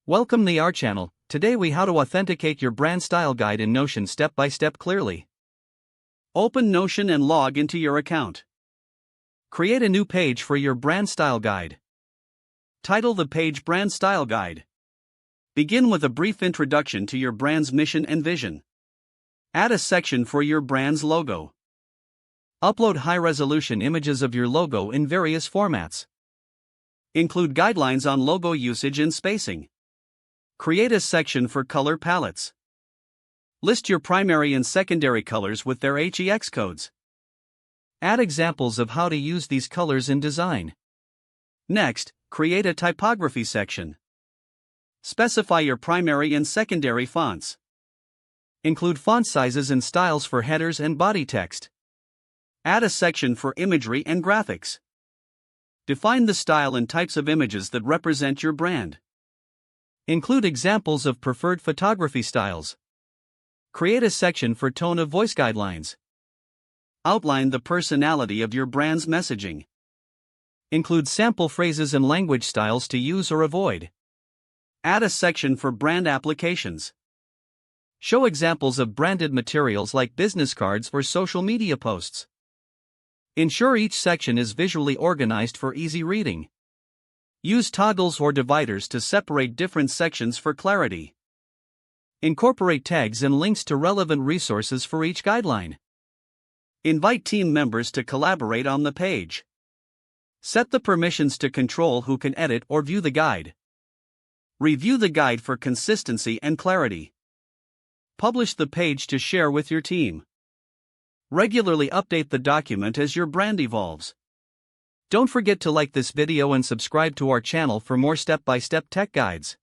Welcome to our channel. Today we how to authenticate your brand style guide in Notion step by step clearly. Open Notion and log into your account. Create a new page for your brand style guide. Title the page Brand Style Guide. Begin with a brief introduction to your brand's mission and vision. Add a section for your brand's logo. Upload high-resolution images of your logo in various formats. Include guidelines on logo usage and spacing. Create a section for color palettes. List your primary and secondary colors with their HEX codes. Add examples of how to use these colors in design. Next, create a typography section. Specify your primary and secondary fonts. Include font sizes and styles for headers and body text. Add a section for imagery and graphics. Define the style and types of images that represent your brand. Include examples of preferred photography styles. Create a section for tone of voice guidelines. Outline the personality of your brand's messaging. Include sample phrases and language styles to use or avoid. Add a section for brand applications. Show examples of branded materials like business cards or social media posts. Ensure each section is visually organized for easy reading. Use toggles or dividers to separate different sections for clarity. Incorporate tags and links to relevant resources for each guideline. Invite team members to collaborate on the page. Set the permissions to control who can edit or view the guide. Review the guide for consistency and clarity. Publish the page to share with your team. Regularly update the document as your brand evolves. Don't forget to like this video and subscribe to our channel for more step-by-step tech guides.